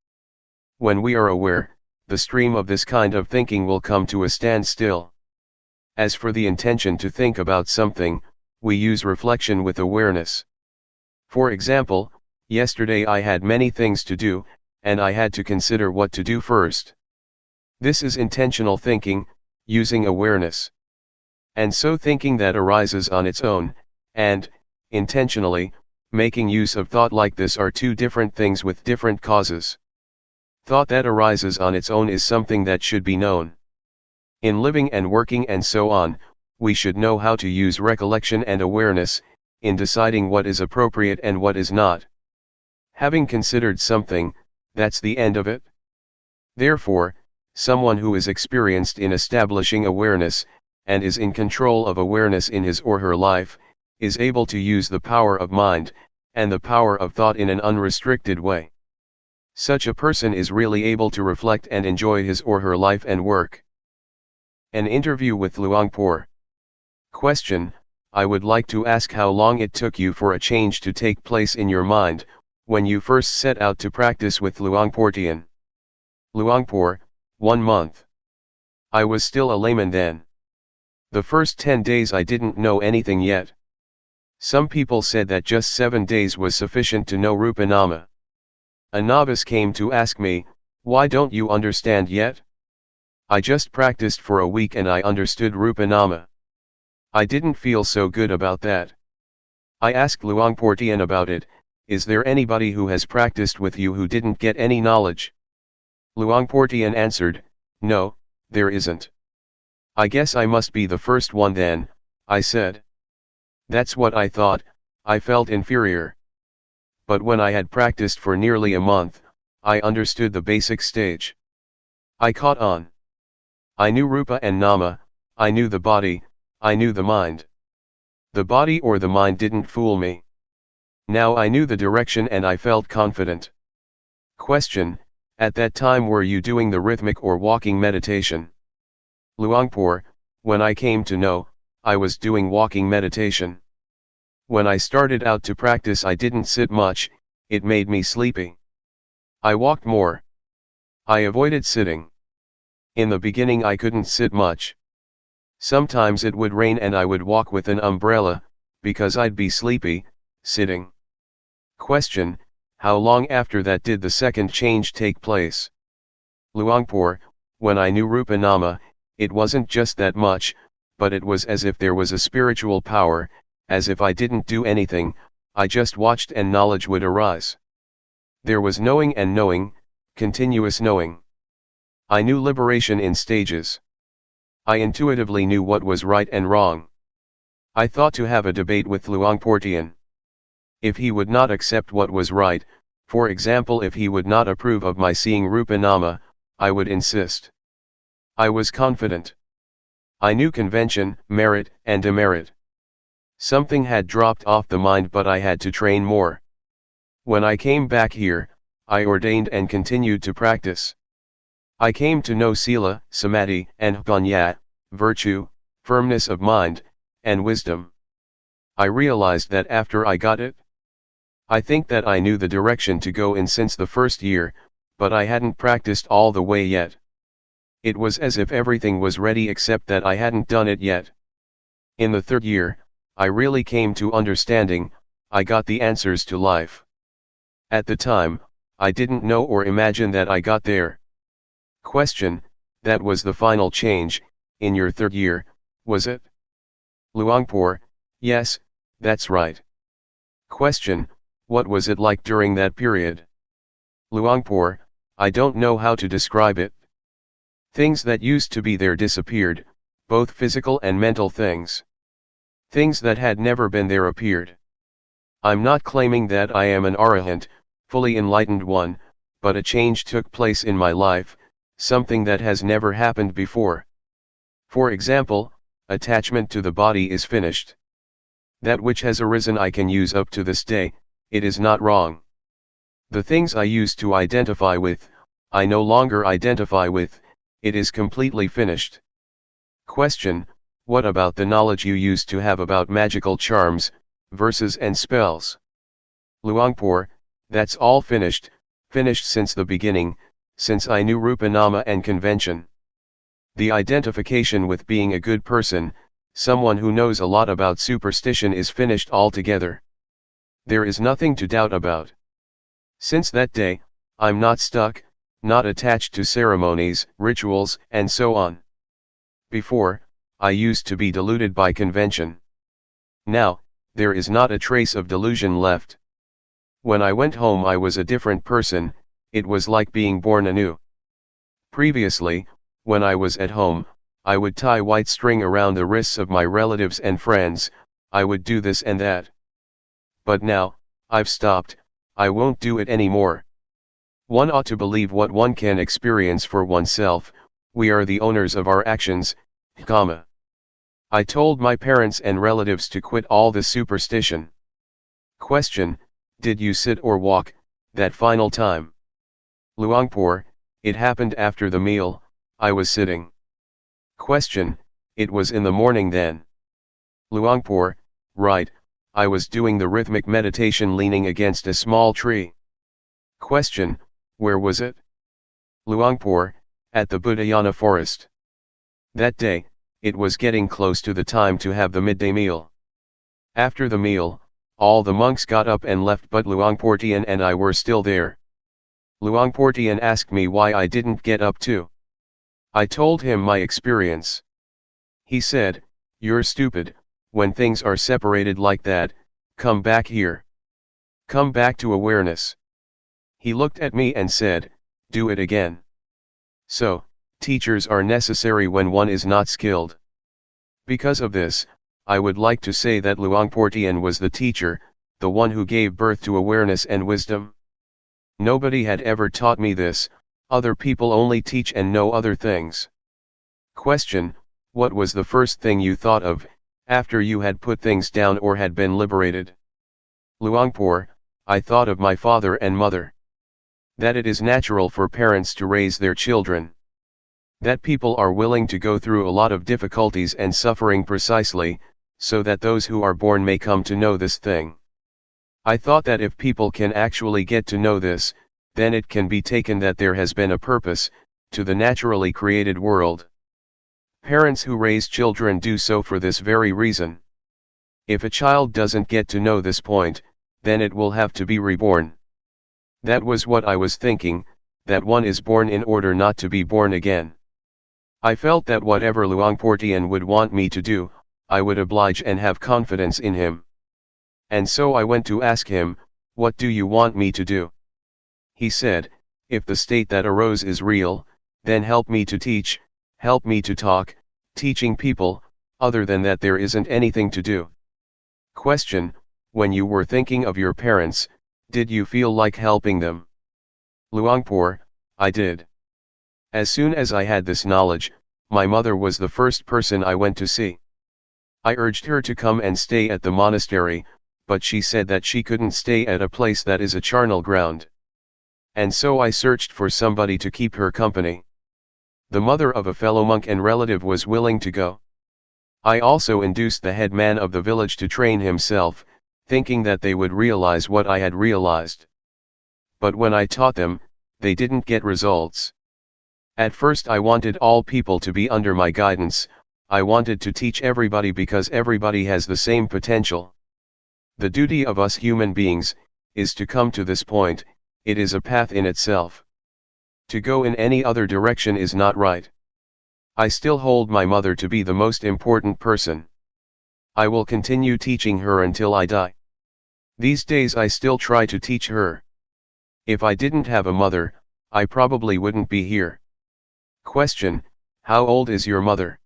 When we are aware, the stream of this kind of thinking will come to a standstill. As for the intention to think about something, we use reflection with awareness. For example, yesterday I had many things to do, and I had to consider what to do first. This is intentional thinking, using awareness. And so thinking that arises on its own, and, intentionally, making use of thought like this are two different things with different causes. Thought that arises on its own is something that should be known. In living and working and so on, we should know how to use recollection and awareness, in deciding what is appropriate and what is not. Having considered something, that's the end of it. Therefore, someone who is experienced in establishing awareness, and is in control of awareness in his or her life, is able to use the power of mind, and the power of thought in an unrestricted way. Such a person is really able to reflect and enjoy his or her life and work. An interview with Luangpor. Question: I would like to ask how long it took you for a change to take place in your mind, when you first set out to practice with Luangpor Teean. Luangpor: 1 month. I was still a layman then. The first 10 days I didn't know anything yet. Some people said that just 7 days was sufficient to know Rupanama. A novice came to ask me, why don't you understand yet? I just practiced for a week and I understood Rupanama. I didn't feel so good about that. I asked Luangpor Teean about it, is there anybody who has practiced with you who didn't get any knowledge? Luangpor Teean answered, no, there isn't. I guess I must be the first one then, I said. That's what I thought, I felt inferior. But when I had practiced for nearly a month, I understood the basic stage. I caught on. I knew Rupa and Nama, I knew the body, I knew the mind. The body or the mind didn't fool me. Now I knew the direction and I felt confident. Question: at that time were you doing the rhythmic or walking meditation? Luangpor: when I came to know, I was doing walking meditation. When I started out to practice I didn't sit much, it made me sleepy. I walked more. I avoided sitting. In the beginning I couldn't sit much. Sometimes it would rain and I would walk with an umbrella, because I'd be sleepy, sitting. Question: how long after that did the second change take place? Luangpor: when I knew Rupanama, it wasn't just that much, but it was as if there was a spiritual power, as if I didn't do anything, I just watched and knowledge would arise. There was knowing and knowing, continuous knowing. I knew liberation in stages. I intuitively knew what was right and wrong. I thought to have a debate with Luangpor Teean. If he would not accept what was right, for example if he would not approve of my seeing Rupanama, I would insist. I was confident. I knew convention, merit and demerit. Something had dropped off the mind but I had to train more. When I came back here, I ordained and continued to practice. I came to know sila, samadhi, and panya, virtue, firmness of mind, and wisdom. I realized that after I got it, I think that I knew the direction to go in since the first year, but I hadn't practiced all the way yet. It was as if everything was ready except that I hadn't done it yet. In the third year, I really came to understanding, I got the answers to life. At the time, I didn't know or imagine that I got there. Question, that was the final change, in your third year, was it? Luangpor, yes, that's right. Question, what was it like during that period? Luangpor, I don't know how to describe it. Things that used to be there disappeared, both physical and mental things. Things that had never been there appeared. I'm not claiming that I am an arahant, fully enlightened one, but a change took place in my life, something that has never happened before. For example, attachment to the body is finished. That which has arisen I can use up to this day, it is not wrong. The things I used to identify with, I no longer identify with, it is completely finished. Question, what about the knowledge you used to have about magical charms, verses and spells? Luangpor, that's all finished, finished since the beginning, since I knew Rupanama and convention. The identification with being a good person, someone who knows a lot about superstition is finished altogether. There is nothing to doubt about. Since that day, I'm not stuck, not attached to ceremonies, rituals, and so on. Before, I used to be deluded by convention. Now, there is not a trace of delusion left. When I went home I was a different person, it was like being born anew. Previously, when I was at home, I would tie white string around the wrists of my relatives and friends, I would do this and that. But now, I've stopped, I won't do it anymore. One ought to believe what one can experience for oneself, we are the owners of our actions, karma. I told my parents and relatives to quit all the superstition. Question, did you sit or walk, that final time? Luangpor, it happened after the meal, I was sitting. Question, it was in the morning then? Luangpor, right, I was doing the rhythmic meditation leaning against a small tree. Question, where was it? Luangpor, at the Budayana forest. That day, it was getting close to the time to have the midday meal. After the meal, all the monks got up and left but Luangpor Teean and I were still there. Luangpor Teean asked me why I didn't get up too. I told him my experience. He said, you're stupid, when things are separated like that, come back here. Come back to awareness. He looked at me and said, do it again. So, teachers are necessary when one is not skilled. Because of this, I would like to say that Luangpor Teean was the teacher, the one who gave birth to awareness and wisdom. Nobody had ever taught me this, other people only teach and know other things. Question, what was the first thing you thought of, after you had put things down or had been liberated? Luangpor, I thought of my father and mother. That it is natural for parents to raise their children. That people are willing to go through a lot of difficulties and suffering precisely, so that those who are born may come to know this thing. I thought that if people can actually get to know this, then it can be taken that there has been a purpose, to the naturally created world. Parents who raise children do so for this very reason. If a child doesn't get to know this point, then it will have to be reborn. That was what I was thinking, that one is born in order not to be born again. I felt that whatever Luangpor Teean would want me to do, I would oblige and have confidence in him. And so I went to ask him, what do you want me to do? He said, if the state that arose is real, then help me to teach, help me to talk, teaching people, other than that there isn't anything to do. Question, when you were thinking of your parents, did you feel like helping them? Luangpor, I did. As soon as I had this knowledge, my mother was the first person I went to see. I urged her to come and stay at the monastery, but she said that she couldn't stay at a place that is a charnel ground. and so I searched for somebody to keep her company. The mother of a fellow monk and relative was willing to go. I also induced the headman of the village to train himself, thinking that they would realize what I had realized. But when I taught them, they didn't get results. At first I wanted all people to be under my guidance. I wanted to teach everybody because everybody has the same potential. The duty of us human beings is to come to this point. It is a path in itself. To go in any other direction is not right. I still hold my mother to be the most important person. I will continue teaching her until I die. These days I still try to teach her. If I didn't have a mother, I probably wouldn't be here. Question: how old is your mother?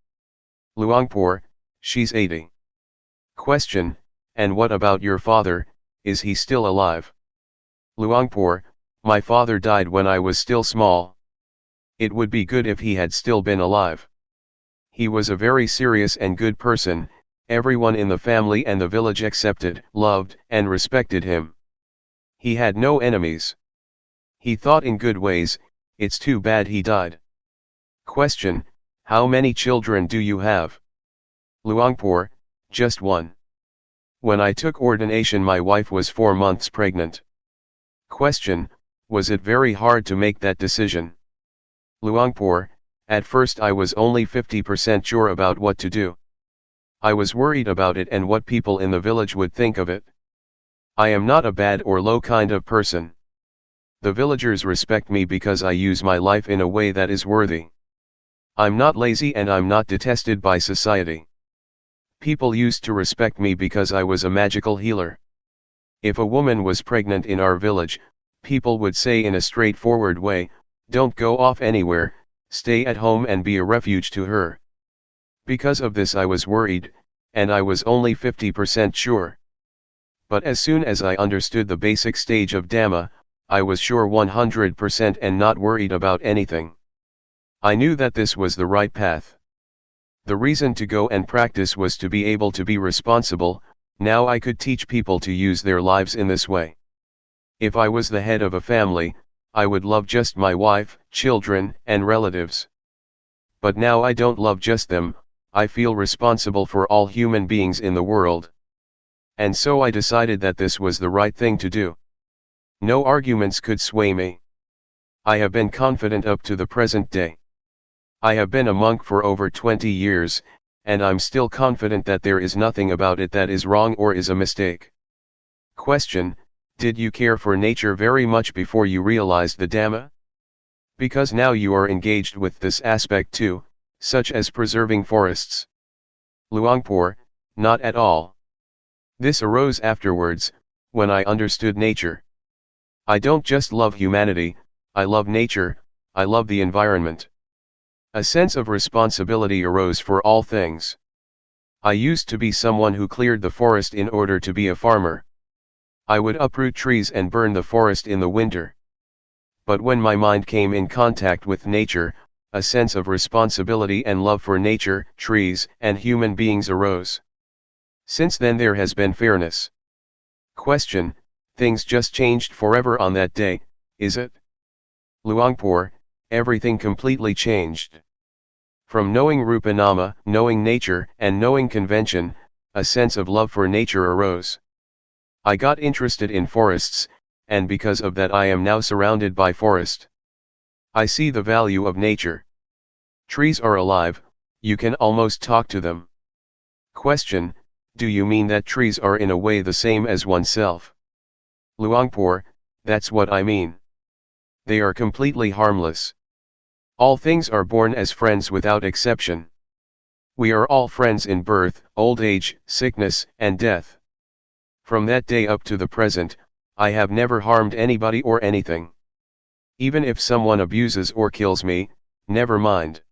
Luangpor: she's 80. Question: and what about your father, is he still alive? Luangpor: my father died when I was still small. It would be good if he had still been alive. He was a very serious and good person. Everyone in the family and the village accepted, loved, and respected him. He had no enemies. He thought in good ways. It's too bad he died. Question: how many children do you have? Luangpor: just one. When I took ordination my wife was 4 months pregnant. Question: was it very hard to make that decision? Luangpor: at first I was only 50% sure about what to do. I was worried about it and what people in the village would think of it. I am not a bad or low kind of person. The villagers respect me because I use my life in a way that is worthy. I'm not lazy and I'm not detested by society. People used to respect me because I was a magical healer. If a woman was pregnant in our village, people would say in a straightforward way, don't go off anywhere, stay at home and be a refuge to her. Because of this I was worried, and I was only 50% sure. But as soon as I understood the basic stage of Dhamma, I was sure 100% and not worried about anything. I knew that this was the right path. The reason to go and practice was to be able to be responsible. Now I could teach people to use their lives in this way. If I was the head of a family, I would love just my wife, children, and relatives. But now I don't love just them, I feel responsible for all human beings in the world. And so I decided that this was the right thing to do. No arguments could sway me. I have been confident up to the present day. I have been a monk for over 20 years, and I'm still confident that there is nothing about it that is wrong or is a mistake. Question: did you care for nature very much before you realized the Dhamma? Because now you are engaged with this aspect too, such as preserving forests. Luangpor: not at all. This arose afterwards, when I understood nature. I don't just love humanity, I love nature, I love the environment. A sense of responsibility arose for all things. I used to be someone who cleared the forest in order to be a farmer. I would uproot trees and burn the forest in the winter. But when my mind came in contact with nature, a sense of responsibility and love for nature, trees, and human beings arose. Since then there has been fairness. Question: things just changed forever on that day, is it? Luangpor: everything completely changed. From knowing Rupanama, knowing nature, and knowing convention, a sense of love for nature arose. I got interested in forests, and because of that I am now surrounded by forest. I see the value of nature. Trees are alive, you can almost talk to them. Question: do you mean that trees are in a way the same as oneself? Luangpor: that's what I mean. They are completely harmless. All things are born as friends without exception. We are all friends in birth, old age, sickness, and death. From that day up to the present, I have never harmed anybody or anything. Even if someone abuses or kills me, never mind.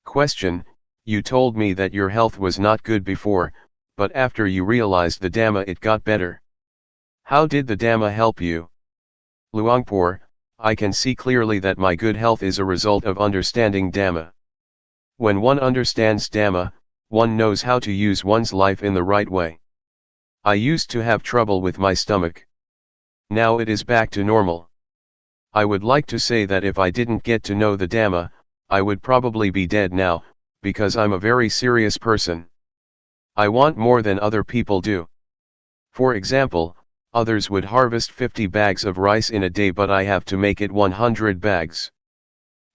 Question: you told me that your health was not good before, but after you realized the Dhamma it got better. How did the Dhamma help you? Luangpor: I can see clearly that my good health is a result of understanding Dhamma. When one understands Dhamma, one knows how to use one's life in the right way. I used to have trouble with my stomach. Now it is back to normal. I would like to say that if I didn't get to know the Dhamma, I would probably be dead now, because I'm a very serious person. I want more than other people do. For example, others would harvest 50 bags of rice in a day, but I have to make it 100 bags.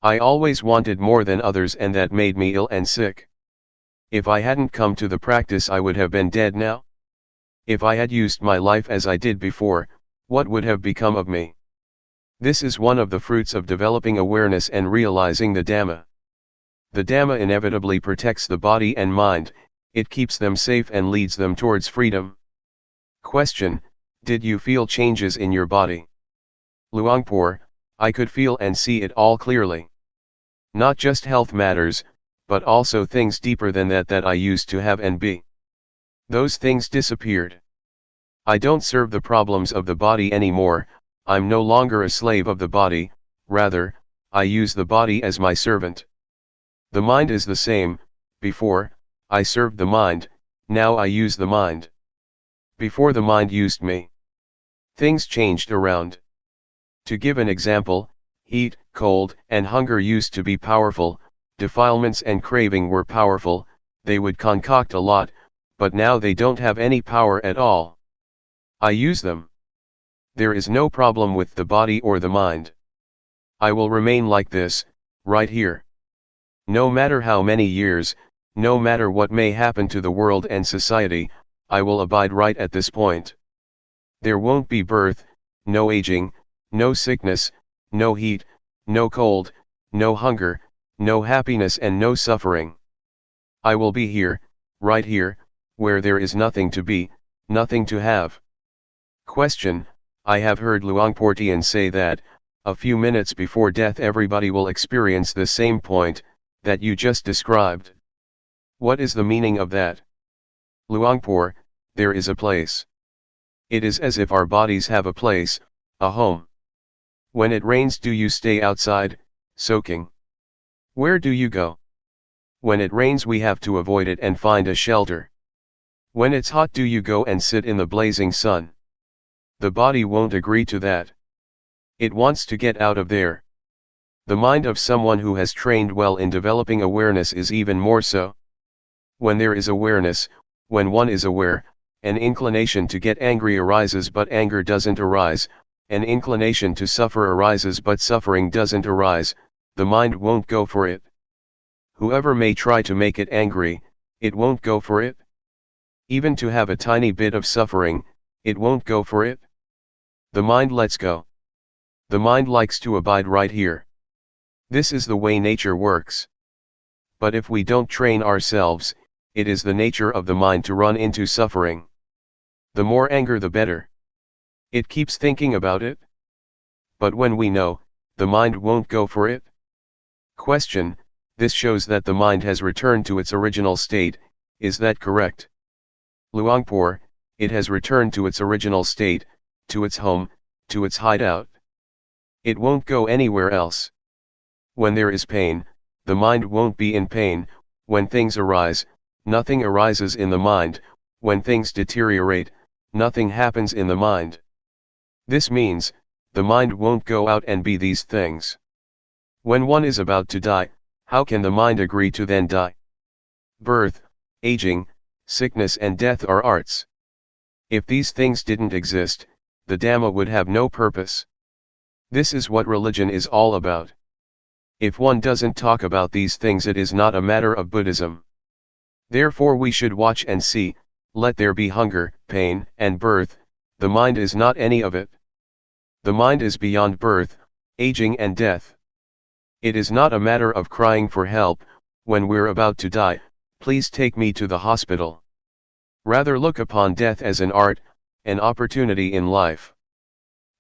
I always wanted more than others, and that made me ill and sick. If I hadn't come to the practice, I would have been dead now. If I had used my life as I did before, what would have become of me? This is one of the fruits of developing awareness and realizing the Dhamma. The Dhamma inevitably protects the body and mind, it keeps them safe and leads them towards freedom. Question: did you feel changes in your body? Luangpor: I could feel and see it all clearly. Not just health matters, but also things deeper than that I used to have and be. Those things disappeared. I don't serve the problems of the body anymore, I'm no longer a slave of the body, rather, I use the body as my servant. The mind is the same. Before, I served the mind, now I use the mind. Before the mind used me. Things changed around. To give an example, heat, cold, and hunger used to be powerful, defilements and craving were powerful, they would concoct a lot, but now they don't have any power at all. I use them. There is no problem with the body or the mind. I will remain like this, right here. No matter how many years, no matter what may happen to the world and society, I will abide right at this point. There won't be birth, no aging, no sickness, no heat, no cold, no hunger, no happiness and no suffering. I will be here, right here, where there is nothing to be, nothing to have. Question: I have heard Luangpor Teean say that, a few minutes before death everybody will experience the same point, that you just described. What is the meaning of that? Luangpor: there is a place. It is as if our bodies have a place, a home. When it rains, do you stay outside, soaking? Where do you go? When it rains we have to avoid it and find a shelter. When it's hot, do you go and sit in the blazing sun? The body won't agree to that. It wants to get out of there. The mind of someone who has trained well in developing awareness is even more so. When there is awareness, when one is aware, an inclination to get angry arises but anger doesn't arise, an inclination to suffer arises but suffering doesn't arise, the mind won't go for it. Whoever may try to make it angry, it won't go for it. Even to have a tiny bit of suffering, it won't go for it. The mind lets go. The mind likes to abide right here. This is the way nature works. But if we don't train ourselves, it is the nature of the mind to run into suffering. The more anger the better. It keeps thinking about it. But when we know, the mind won't go for it. Question: this shows that the mind has returned to its original state, is that correct? Luangpor: it has returned to its original state, to its home, to its hideout. It won't go anywhere else. When there is pain, the mind won't be in pain. When things arise, nothing arises in the mind. When things deteriorate, nothing happens in the mind. This means, the mind won't go out and be these things. When one is about to die, how can the mind agree to then die? Birth, aging, sickness and death are arts. If these things didn't exist, the Dhamma would have no purpose. This is what religion is all about. If one doesn't talk about these things, it is not a matter of Buddhism. Therefore we should watch and see, let there be hunger, pain, and birth, the mind is not any of it. The mind is beyond birth, aging and death. It is not a matter of crying for help, when we're about to die, please take me to the hospital. Rather look upon death as an art, an opportunity in life.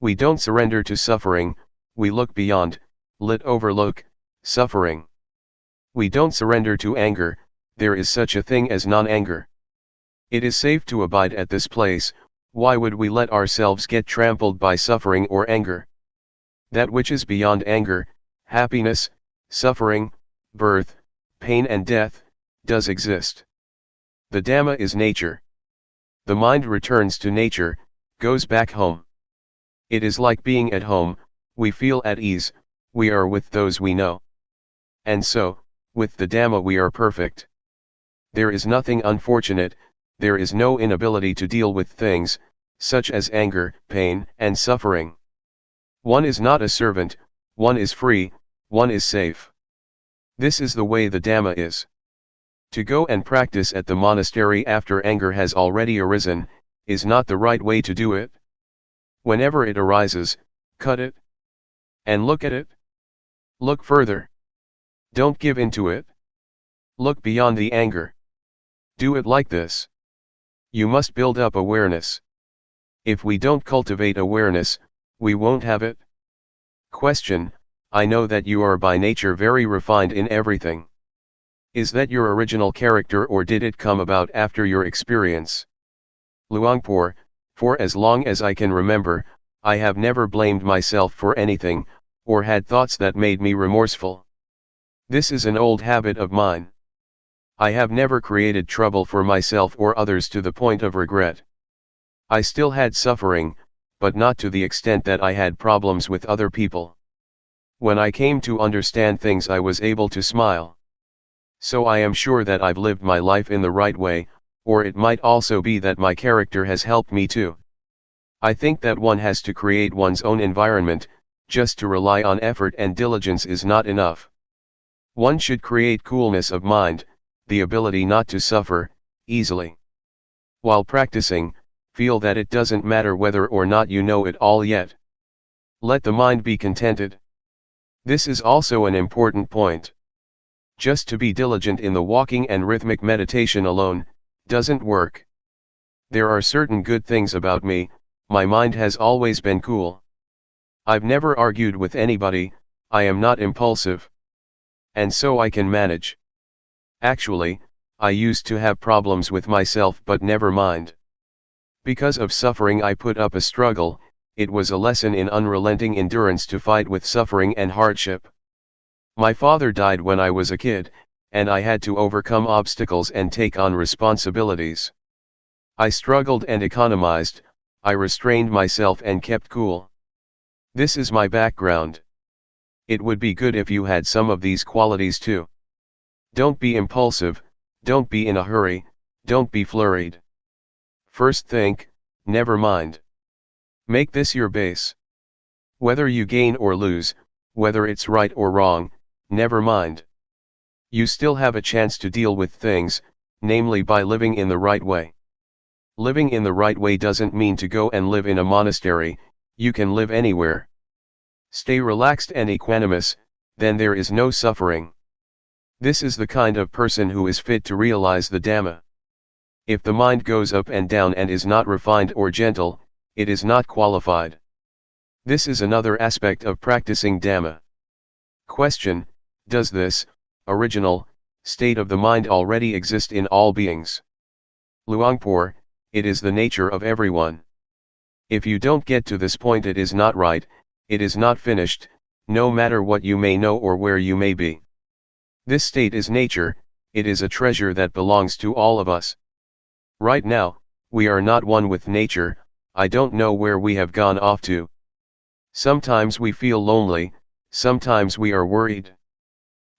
We don't surrender to suffering, we look beyond, overlook, suffering. We don't surrender to anger, there is such a thing as non-anger. It is safe to abide at this place, why would we let ourselves get trampled by suffering or anger? That which is beyond anger, happiness, suffering, birth, pain and death, does exist. The Dhamma is nature. The mind returns to nature, goes back home. It is like being at home, we feel at ease, we are with those we know. And so, with the Dhamma we are perfect. There is nothing unfortunate, there is no inability to deal with things, such as anger, pain, and suffering. One is not a servant, one is free, one is safe. This is the way the Dhamma is. To go and practice at the monastery after anger has already arisen, is not the right way to do it. Whenever it arises, cut it. And look at it. Look further. Don't give in to it. Look beyond the anger. Do it like this. You must build up awareness. If we don't cultivate awareness, we won't have it. Question: I know that you are by nature very refined in everything. Is that your original character or did it come about after your experience? Luangpor: for as long as I can remember, I have never blamed myself for anything, or had thoughts that made me remorseful. This is an old habit of mine. I have never created trouble for myself or others to the point of regret. I still had suffering, but not to the extent that I had problems with other people. When I came to understand things, I was able to smile. So I am sure that I've lived my life in the right way, or it might also be that my character has helped me too. I think that one has to create one's own environment, just to rely on effort and diligence is not enough. One should create coolness of mind, the ability not to suffer easily. While practicing, feel that it doesn't matter whether or not you know it all yet. Let the mind be contented. This is also an important point. Just to be diligent in the walking and rhythmic meditation alone, doesn't work. There are certain good things about me, my mind has always been cool. I've never argued with anybody, I am not impulsive. And so I can manage. Actually, I used to have problems with myself, but never mind. Because of suffering I put up a struggle, it was a lesson in unrelenting endurance to fight with suffering and hardship. My father died when I was a kid, and I had to overcome obstacles and take on responsibilities. I struggled and economized, I restrained myself and kept cool. This is my background. It would be good if you had some of these qualities too. Don't be impulsive, don't be in a hurry, don't be flurried. First think, never mind. Make this your base. Whether you gain or lose, whether it's right or wrong, never mind. You still have a chance to deal with things, namely by living in the right way. Living in the right way doesn't mean to go and live in a monastery, you can live anywhere. Stay relaxed and equanimous, then there is no suffering. This is the kind of person who is fit to realize the Dhamma. If the mind goes up and down and is not refined or gentle, it is not qualified. This is another aspect of practicing Dhamma. Question: does this original state of the mind already exist in all beings? Luangpor: it is the nature of everyone. If you don't get to this point, it is not right, it is not finished, no matter what you may know or where you may be. This state is nature, it is a treasure that belongs to all of us. Right now, we are not one with nature, I don't know where we have gone off to. Sometimes we feel lonely, sometimes we are worried.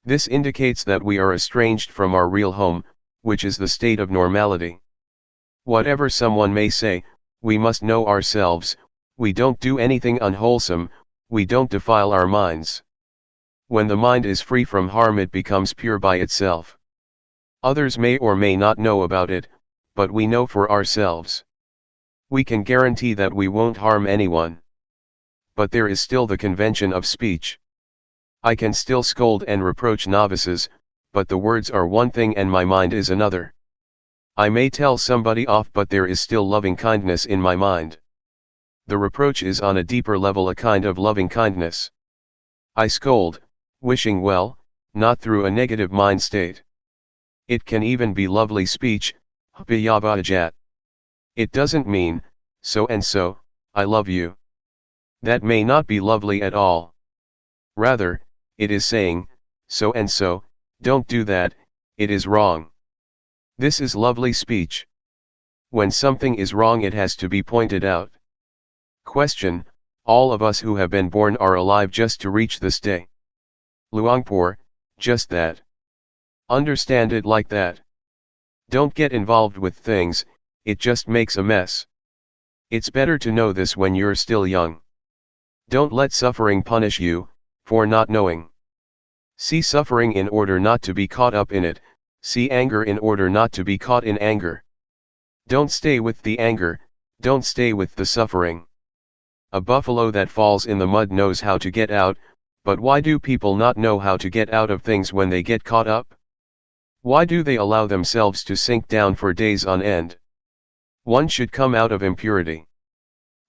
This indicates that we are estranged from our real home, which is the state of normality. Whatever someone may say, we must know ourselves, we don't do anything unwholesome, we don't defile our minds. When the mind is free from harm, it becomes pure by itself. Others may or may not know about it, but we know for ourselves. We can guarantee that we won't harm anyone. But there is still the convention of speech. I can still scold and reproach novices, but the words are one thing and my mind is another. I may tell somebody off, but there is still loving kindness in my mind. The reproach is on a deeper level, a kind of loving kindness. I scold, wishing well, not through a negative mind state. It can even be lovely speech, It doesn't mean, so and so, I love you. That may not be lovely at all. Rather, it is saying, so and so, don't do that, it is wrong. This is lovely speech. When something is wrong, it has to be pointed out. Question: All of us who have been born are alive just to reach this day. Luangpor, just that. Understand it like that. Don't get involved with things, it just makes a mess. It's better to know this when you're still young. Don't let suffering punish you, for not knowing. See suffering in order not to be caught up in it, see anger in order not to be caught in anger. Don't stay with the anger, don't stay with the suffering. A buffalo that falls in the mud knows how to get out, but why do people not know how to get out of things when they get caught up? Why do they allow themselves to sink down for days on end? One should come out of impurity.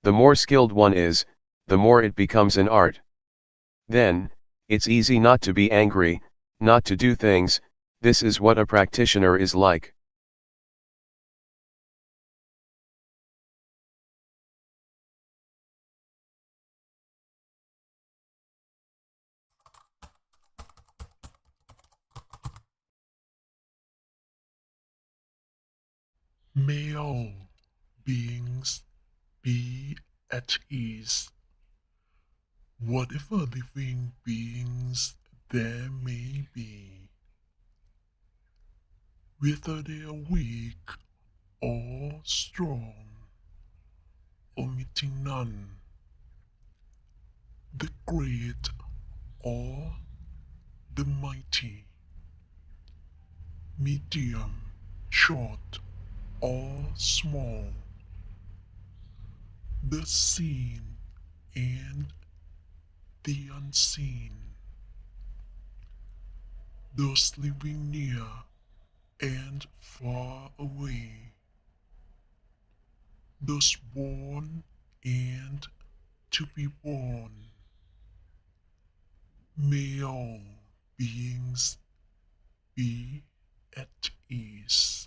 The more skilled one is, the more it becomes an art. Then, it's easy not to be angry, not to do things. This is what a practitioner is like. May all beings be at ease. Whatever living beings there may be, whether they are weak or strong, omitting none, the great or the mighty, medium, short or small, the seen and the unseen, those living near and far away, those born and to be born. May all beings be at ease.